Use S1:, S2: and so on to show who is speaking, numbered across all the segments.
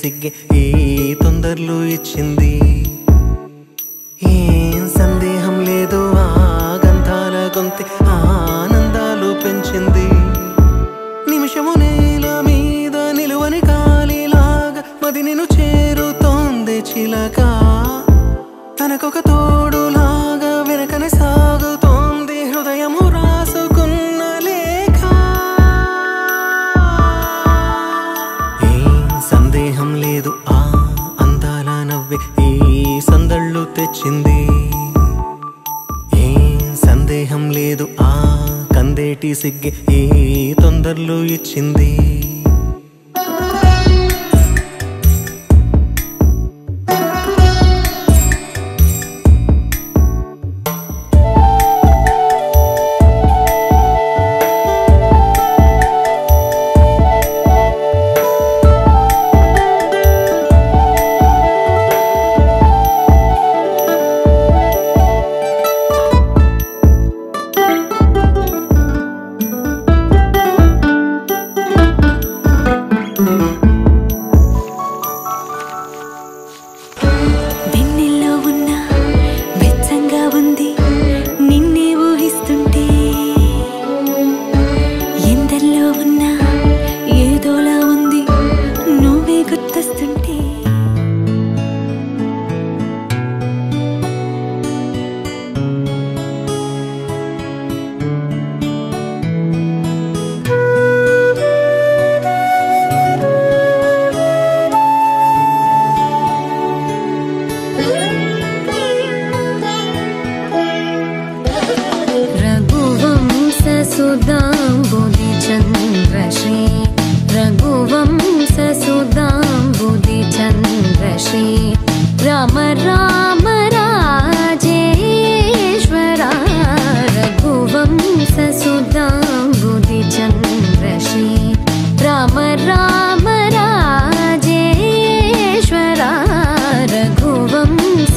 S1: సిగ్గే ఈ తొందరలు ఇచ్చింది. ఏం సందేహం లేదు ఆ గంధాల గొంతె ఆనందాలు పెంచింది. నిమిషము నేల మీద నిలువని కాలిలాగా మది నిన్ను చేరుతోంది చిలక. తనకొక తోడులాగా వెనకనే సాగుతోంది హృదయము రాసుకున్న లేఖ. ఏం సందేహం లేదు ఆ అందాల నవ్వే ఈ సందళ్ళు తెచ్చింది. ఏం సందేహం లేదు ఆ కందేటి సిగ్గే ఈ తొందరలు ఇచ్చింది.
S2: राम राम राजेश्वरा रघुवंश सुधाम्बुधिचन्द्रश्री राम राम राजेश्वरा रघुवंश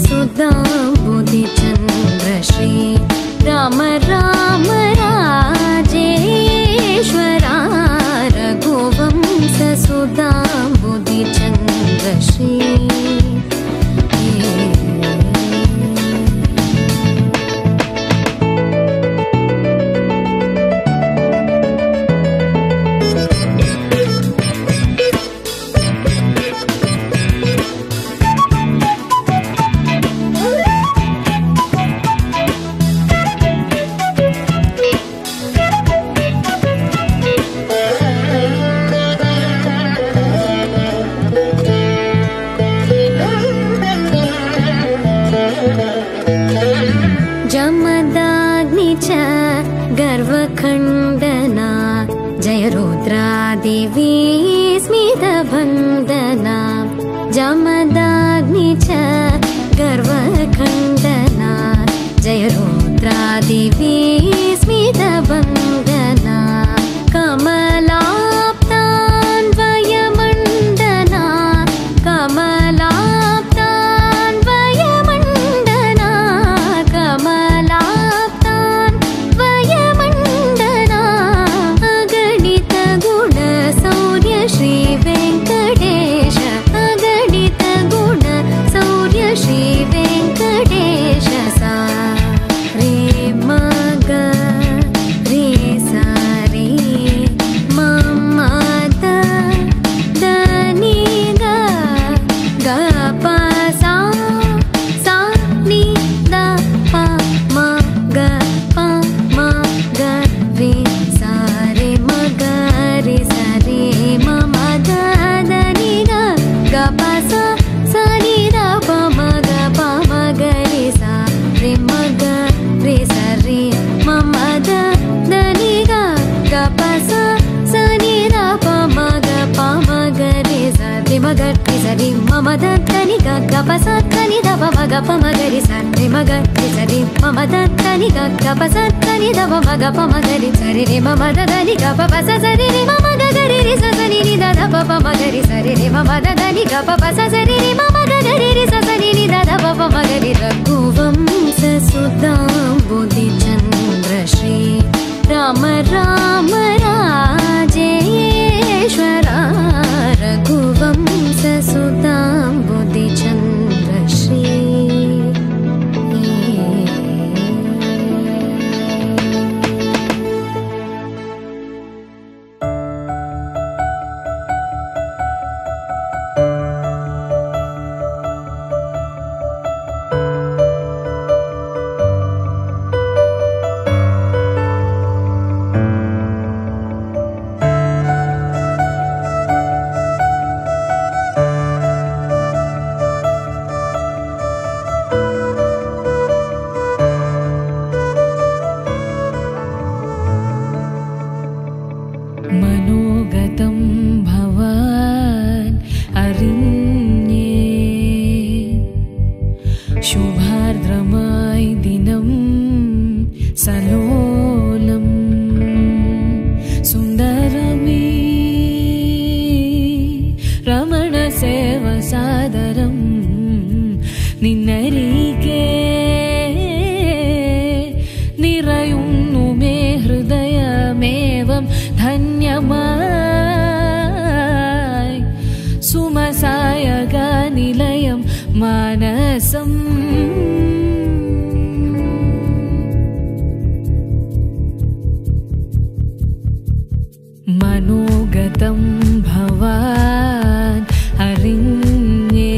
S2: सुधाम्बुधिचन्द्रश्री राम राम राजेश्वरा रघुवंश सुधाम्बुधिचन्द्रश्री गर्वखण्डना जय रुद्रादेवी स्मितभन्दना जमदाग्नि च गर्वखण्डना जय रुद्रादेवी स्मितभन्दना कमला గప సని దవ మగ పమగరి సరి మగ సరి మమ దని గప సని దవ మగ పమగరి సరి రి మమ దని గప పస సరి రి మమ గరి రి సని ని దద పమగరి సరి రి మమ దని గప పస సరి రి మమ గరి రి సని ని దద పమగరి రఘువంశ సుధాంబుధి చంద్ర శ్రీ రామ రామ రాజేశ్వర రఘువంశ సుధాంబుధి చంద్ర శ్రీ
S3: മനോഗതം ഭവാൻ അറിഞ്ഞേ ശുഭാർദ്രമായി ദിനം സലോലം സുന്ദരമീ രമണ സേവ സാദരം നിന്നരികെ നിറയുന്നു മേ ഹൃദയമേവം ധന്യമായി സുമസായക നിലയം മാനസം മനോഗതം ഭവാൻ അറിഞ്ഞേ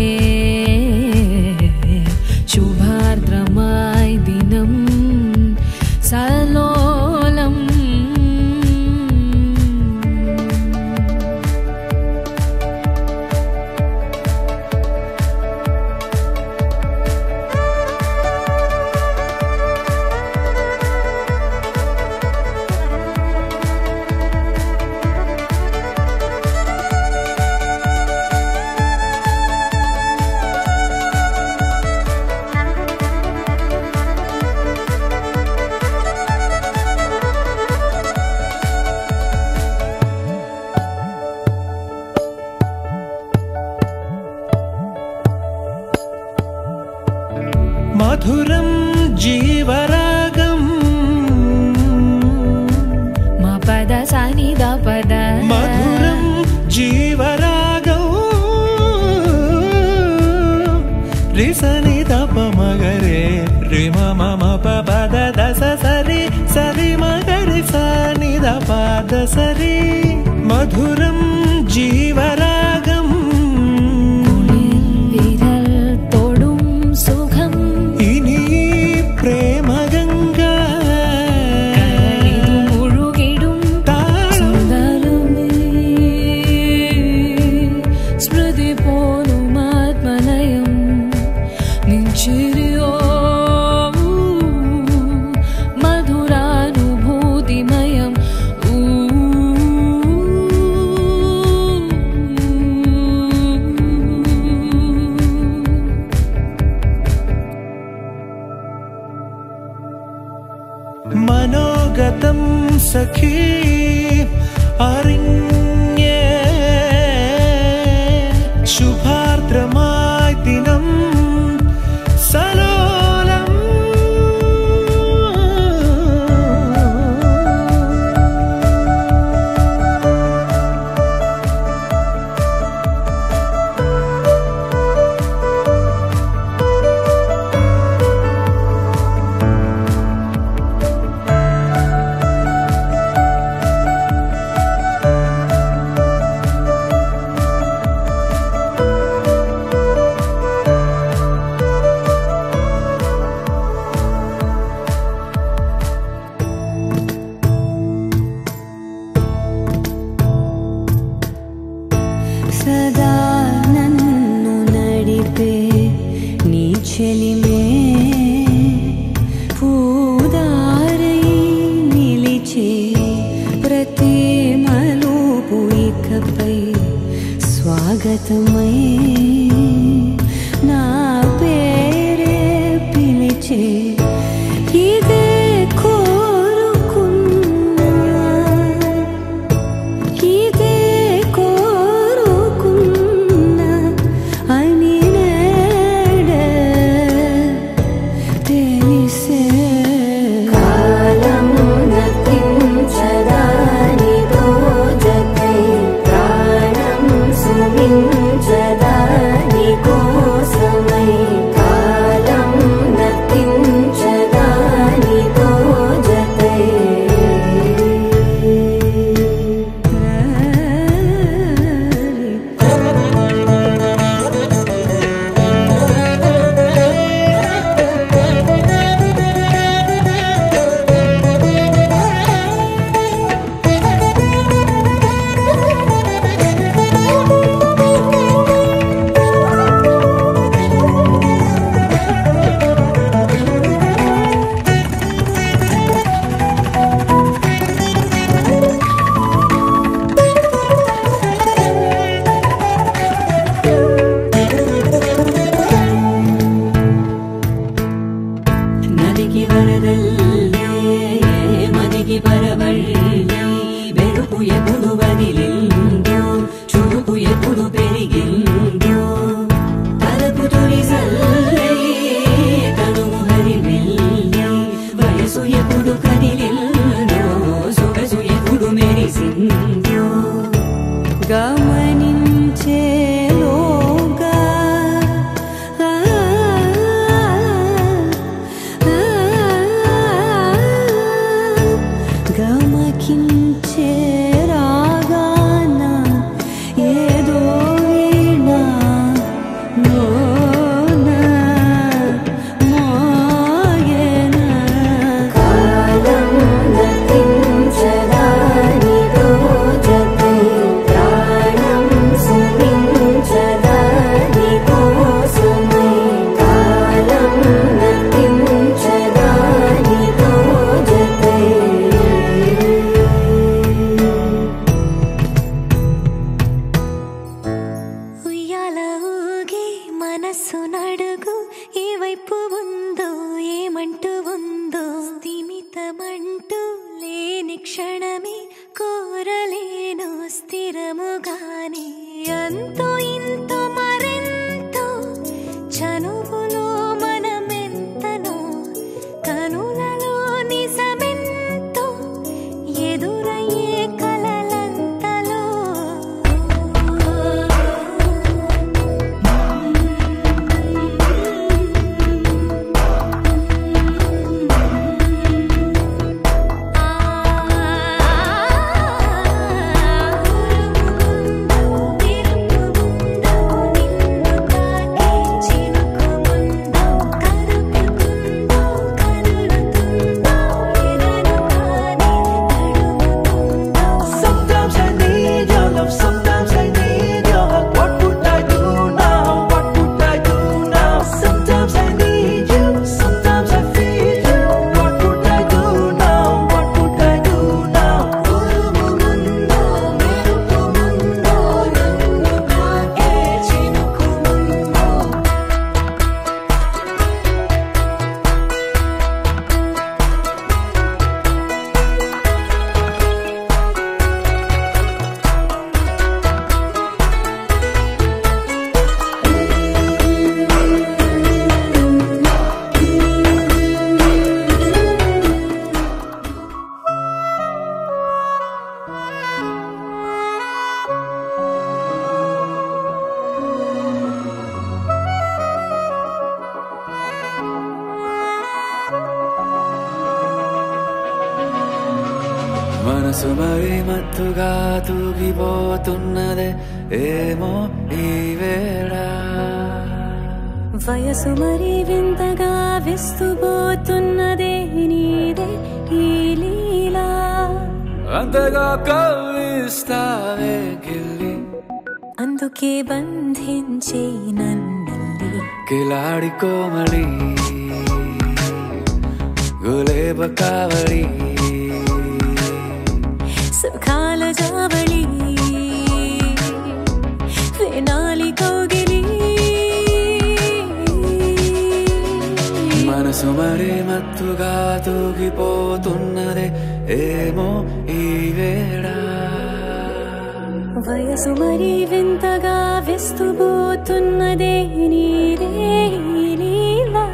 S3: ശുഭാർദ്രമായി ദിനം സലോലം
S1: മധുരം ജീവരാഗം
S3: മപദ സനിദ പദ
S1: മധുരം ജീവരാഗം രിസനിദ പമഗരെ രിമ മമ പദ ദസ സരി സരി മഗരി സനിദ പദ സരി മധുരം ജീവരാഗം
S3: മധുരാനുഭൂതിമയം
S1: മനോഗതം സഖി അറിഞ്ഞേ ശുഭാർദ്രമായി ദിനം സലോലം
S2: सदा नन्नु नडिपे नी चलिमे पूदारై నిలిచే ప్రతి మలుపు ఇకపై స్వాగతమై నా అంటూ లేని క్షణమే కోరలేను స్థిరముగానే అంతో ఇంతో మరెంతో చనువులో మనమెంతనో కనులలో నిజమెంతో ఎదురయ్యే కలలంతలో
S4: మనసు మరి మత్తుగా తూగిపోతున్నదే ఏమో ఈ వేళ
S2: వయసు మరి వింతగా విస్తుపోతున్నదే నీదే ఈ లీలా
S4: అంతగా కవ్విస్తావే గిల్లి
S2: అందుకే బంధించే నన్నల్లి
S4: కిలాడి కోమలి గులేబ కావలి
S2: సుఖాల జావళి వేనాలి కౌగిలి
S4: మనసు మరి మత్తుగా తూగిపోతున్నదే ఏమో ఈ వేళ
S2: వయసు మరి వింతగా విస్తుపోతున్నదే నీదే ఈ లీలా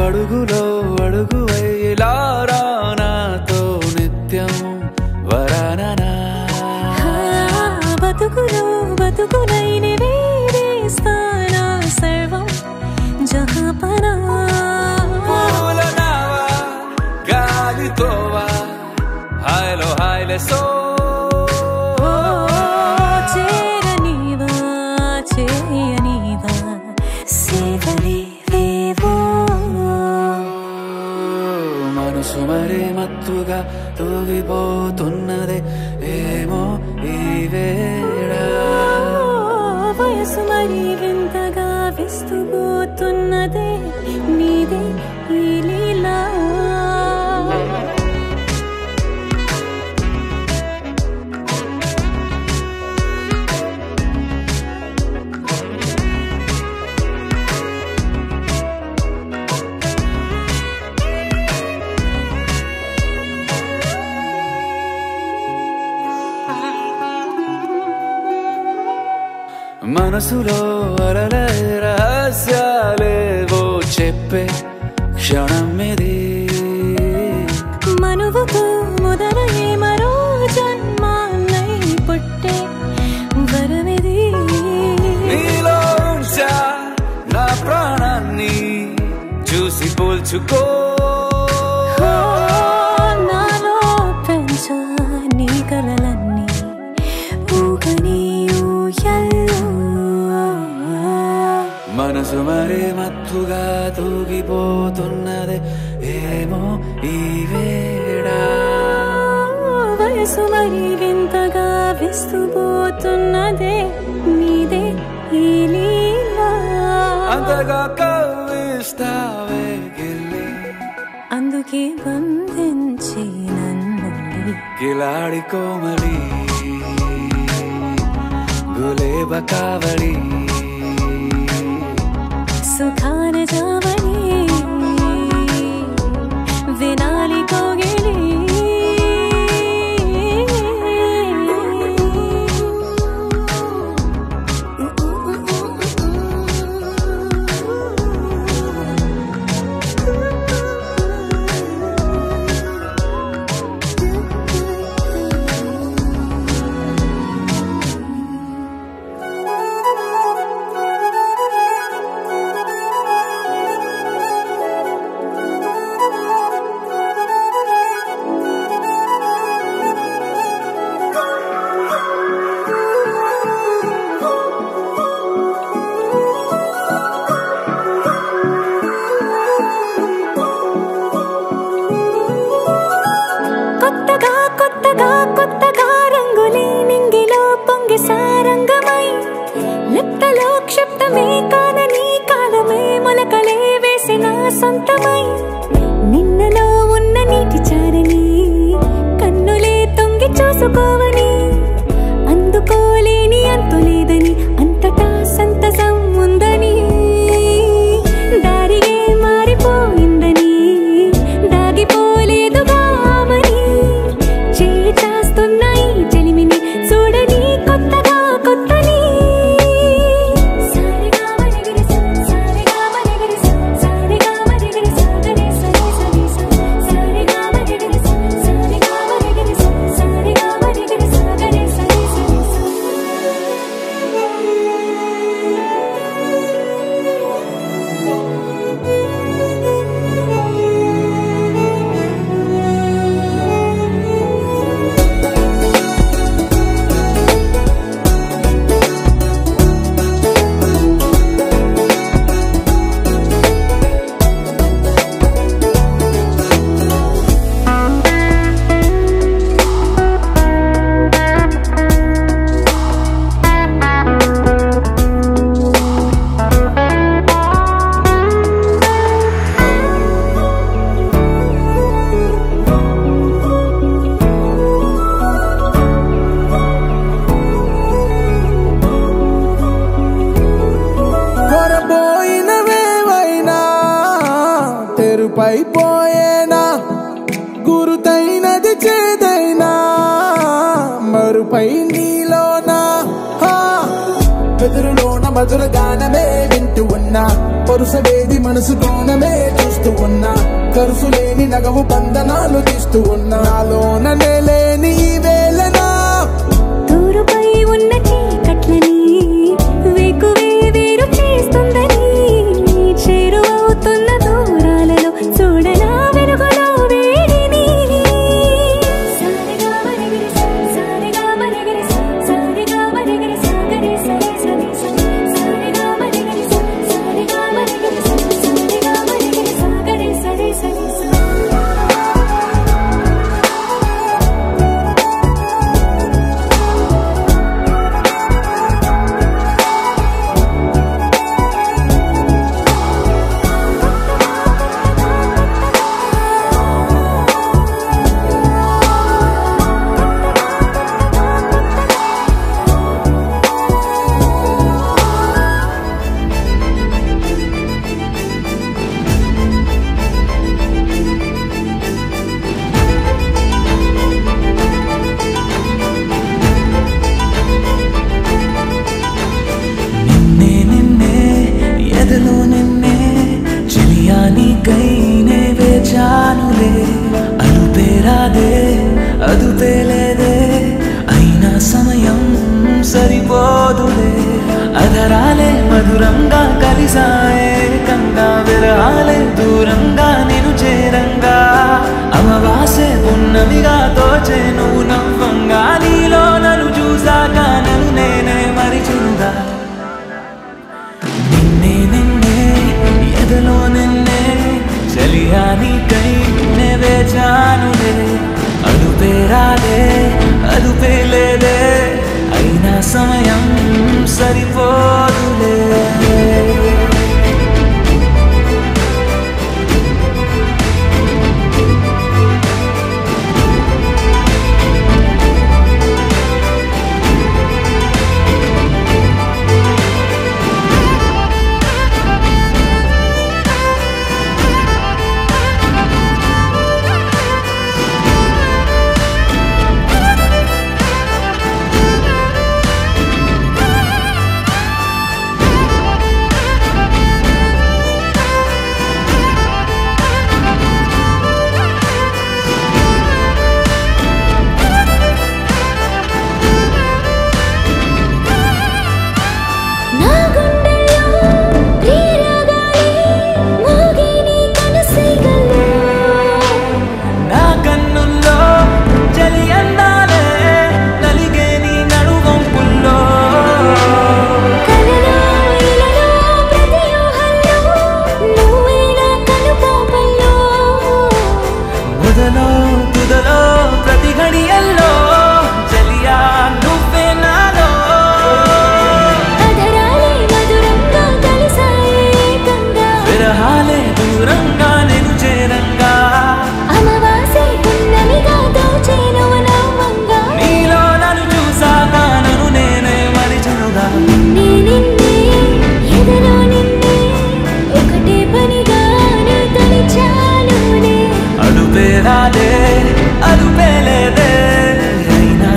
S4: అడుగులో అడుగు వేలారా నాతో నిత్యం వరాననా
S2: బతుకులో బతుకులైన వేరేస్తానా సర్వం జహాపనా
S4: పూలనావా గాలితోవా హాయ్లో హాయ్లే సో
S2: చేరనీవా చేయనీవా సేవలే
S4: మనసు మరి మత్తుగా తూగిపోతున్నదే ఏమో ఈ వేళ
S2: వయసు మరి వింతగా విస్తుపోతున్నదే నీదే ఈ లీలా
S4: మనసులో అలలే రహస్యాలేవో చెప్పే క్షణం ఇది
S2: మనువుకు మొదలయ్యే మరో జన్మాన్నై పుట్టే వరమిది
S4: నీలో ఉంచా నా ప్రాణాన్ని చూసి పోల్చుకో
S2: నాలో పెంచా నీ కలలన్నీ ఊగని ఊయల్లో
S4: మనసు మరి మత్తుగా తూగిపోతున్నదే ఏమో ఈ వేళ
S2: వయసు మరి వింతగా విస్తుపోతున్నదే నీదే
S3: ఈ లీలా
S4: అంతగా కవ్విస్తావే గిల్లి
S3: అందుకే బంధించి నన్ను
S4: కిలాడి కోమలి గులేబ కావడి
S3: సుఖాన జావని వినాలి కోగిలి నిన్నలో ఉన్న నీటి చారని కన్నులే తొంగి చూసుకోవని అందుకోలేని అంతులేదని అంతటా సంతసం ఉందని దారిగే మారిపోయిందని దాగిపోలేదుగా ఆమని చేయి చాస్తున్నాయి చెలిమిని చూడని కొత్తగా కొత్తని
S5: పైపోయేనా గురుతైనది చేదైనా మరుపై నీలోనా బెదురులోన మధుర గానమే వింటూ ఉన్నా పరుసవేది మనసు కోణమే చూస్తూ ఉన్నా కరుసులేని నగవు బంధనాలు తీస్తూ ఉన్నా నాలోన లేని ఈ వేళనా
S3: దూరుపై ఉన్న చీకట్లని వేకువే వేరు చేస్తుందని చేరువవుతున్న దూరాలలో చూడనా వెలుగులో వేడిని సారిగా మరిగిరి సారిగా మరిగిరి సారిగా మరిగిరి సాగరి సరి సరి సారిగా మరిగిరి సారిగా మరిగిరి సారిగా మరిగిరి సాగరి సరి సరి
S4: అదుపేలేదే అయినా సమయం సరిపోదులే అధరాలే మధురంగా కలిసాయే కంగా విరహాలే దూరంగా నేను చేరంగా అమవాసే పున్నమిగా తోచే నువ్వు నవ్వంగా నీలో నన్ను చూసాక నన్ను నేనే మరిచుగా నిన్నే నిన్నే ఎదలో నిన్నే చలియా నీకై నే వేచానులే అదుపేరాదే అదుపేలేదే అయినా సమయం సరిపోదులే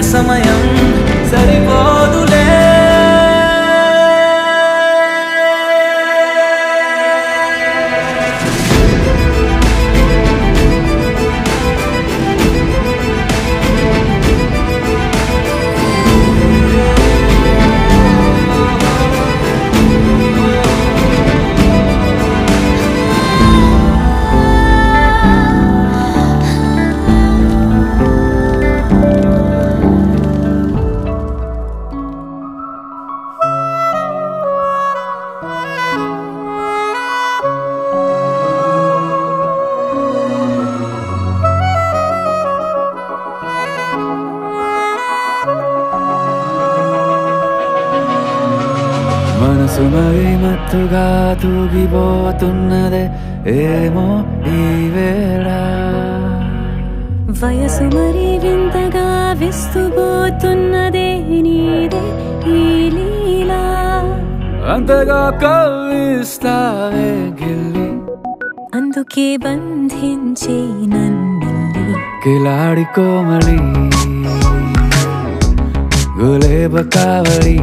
S4: సమయం సరిపోదులే మనసు మరి మత్తుగా తూగిపోతున్నదే ఏమో ఈ వేళ
S3: వయసు మరి వింతగా విస్తుపోతున్నదే నీదే ఈ లీలా
S4: అంతగా కవ్విస్తావే గిల్లి
S3: అందుకే బంధించే నన్నిల్లి
S4: కిలాడి కోమలి గులేబ కావలి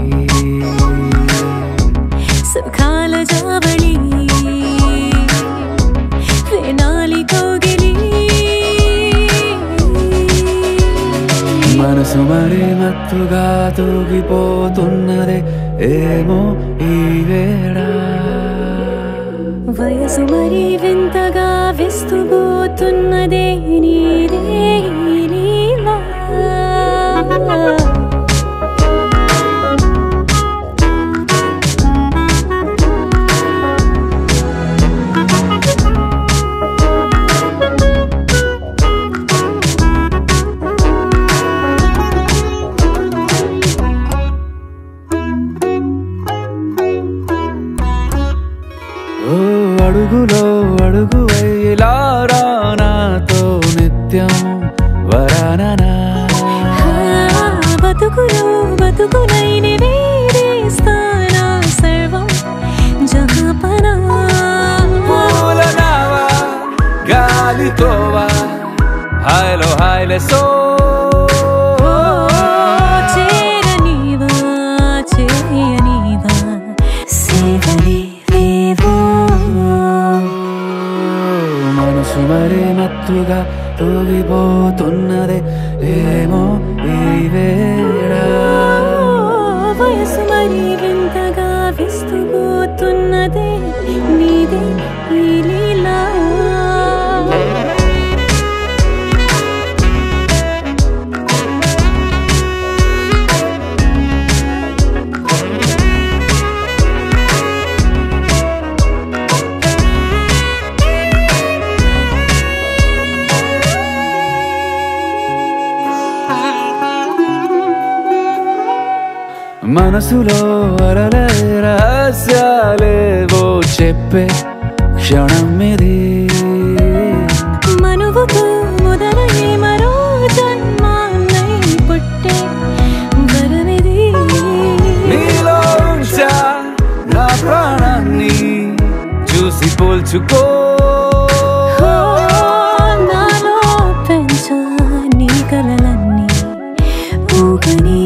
S3: సుఖాల జావళి వేనాలి కోగిలి
S4: మనసు మరి మత్తుగా తూగిపోతున్నదే ఏమో ఈ వేళ
S3: వయసు మరి వింతగా విస్తుపోతున్నదే నీదే ఈ లీలా
S4: అడుగులో అడుగు వేలారా నాతో నిత్యం వరాననా
S3: బతుకులో బతుకులైన వేరేస్తానా సర్వం జహాపనా
S4: పూలనావా గాలితోవా హాయ్లో హాయ్లే సో
S3: చేరనివా చేయనివా సేవలే
S4: మనసు మరి మత్తుగా తూగిపోతున్నదే ఏమో ఈ వేళ
S3: వయసు మరి వింతగా విస్తుపోతున్నదే నీదే ఈ లీలా
S4: మనసులో అలలే రహస్యాలేవో చెప్పే క్షణం ఇది
S3: మనువుతో మొదలయ్యే మరో జన్మాన్నై పుట్టే వరమిది
S4: నీలో ఉంచా నా ప్రాణాన్ని చూసి పోల్చుకో
S3: నాలో పెంచా నీ కలలన్నీ ఊగని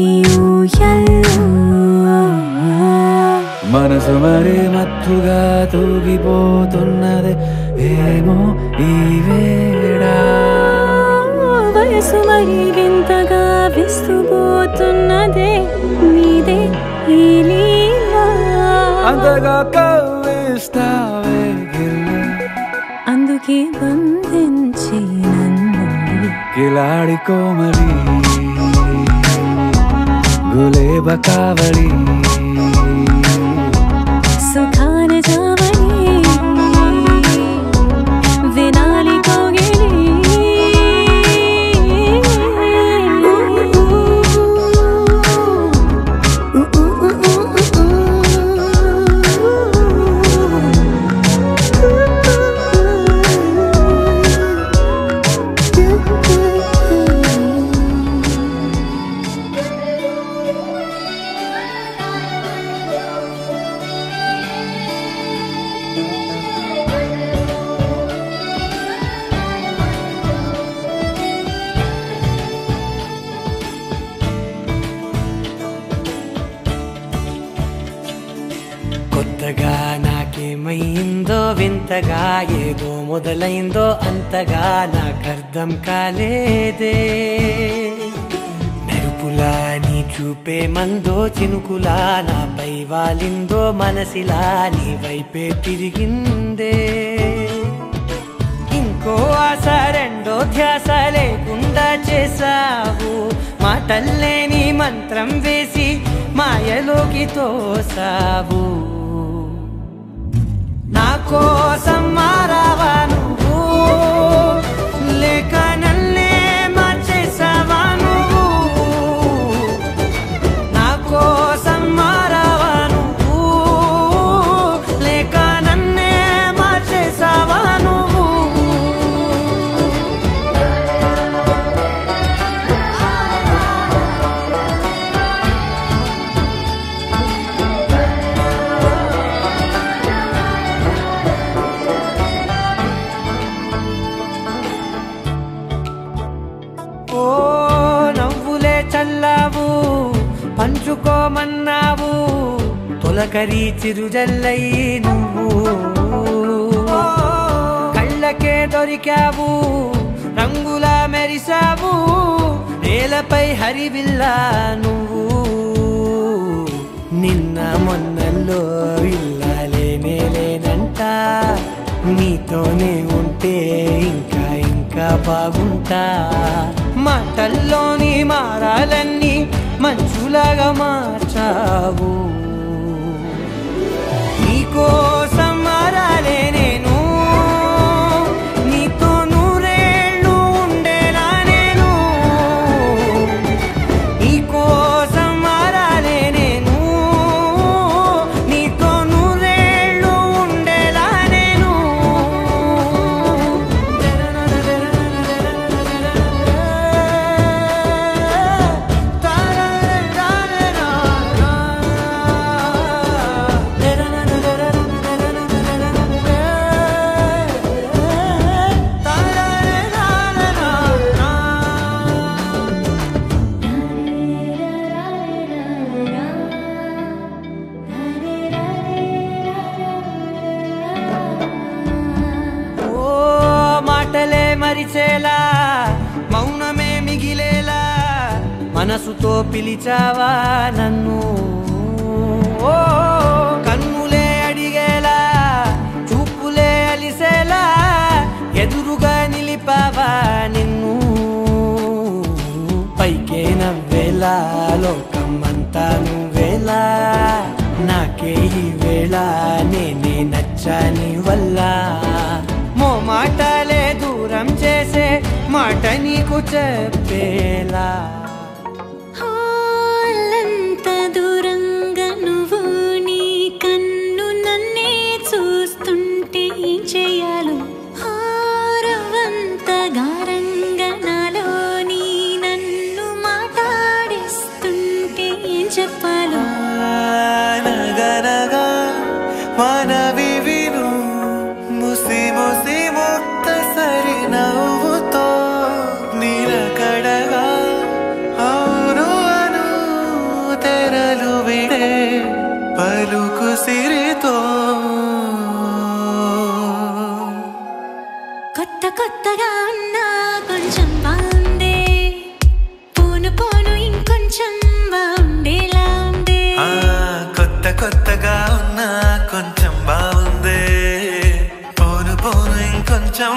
S4: మనసు మరి మత్తుగా తూగిపోతున్నది ఏమో ఈ వేళ
S3: వయసు మరి వింతగా విస్తుపోతున్నదే నీదే ఈ లీలా
S4: అంతగా కవ్విస్తావే గిల్లి
S3: అందుకే బంధించి నన్ను
S4: కిలాడి కోమలి గులేబ కావలి
S3: సుఖాన జావని వినాలి కోగిలి
S1: కొత్తగా నాకేమైందో వింతగా ఏదో మొదలైందో అంతగా నాకర్థం కాలేదే మెరుపులా నీ చూపే మందో చినుకులా నాపై వాలిందో మనసిలా నీ వైపే తిరిగిందే ఇంకో ఆశ రెండో ధ్యాస లేకుండా చేసావు మాటల్లే నీ మంత్రం వేసి మాయలోకి తోసావు నా కోసం మారావా నువ్వు లేక నన్నే మార్చేసావా నువ్వు నా కోసం మారావా నువ్వు లేక నన్నే మార్చేసావా నువ్వు ఓ నవ్వులే చల్లావు పంచుకోమన్నావు తొలకరి చిరుజల్లై నువ్వు కళ్ళకే దొరికావు రంగులా మెరిసావు నేలపై హరివిల్లా నువ్వు నిన్న మొన్నల్లో ఇల్లాలేనే లేనంట నీతోనే ఉంటే ఇంకా ఇంకా బాగుంటా మాటల్లోని మారాలన్నీ మంచులాగా మార్చావు నీకోసం మారాలే నేను నీతో నూరేళ్ళు ఉండేలా నేను నీకోసం మారాలే నేను నీతో నూరేళ్ళు ఉండేలా నేను మాటలే మరిచేలా మౌనమే మిగిలేలా మనసుతో పిలిచావా నన్ను ఓ కన్నులే అడిగేలా చూపులే అలిసేలా ఎదురుగా నిలిపావా నిన్ను పైకే నవ్వేలా లోకం అంతా నువ్వేలా నాకే ఈ వేళ నేనే నచ్చాని వల్ల మో మాటలే దూరం చేసే మాట నీకు చెప్పేలా
S3: ఎంత దూరం
S1: మనవి విను ముసి ముసి ముక్తసరి నవ్వుతో నిలకడగా అవును అను తెరలు విడే పలుకు సిరితో
S3: కొత్త కొత్తగా ఉన్నా కొంచెం బాగుందే పోను పోను ఇంకొంచెం బాగుండేలా ఉందే
S1: కొత్త కొత్తగా ఉన్నా కొంచెం బాగుందే పోను పోను ఇంకొంచెం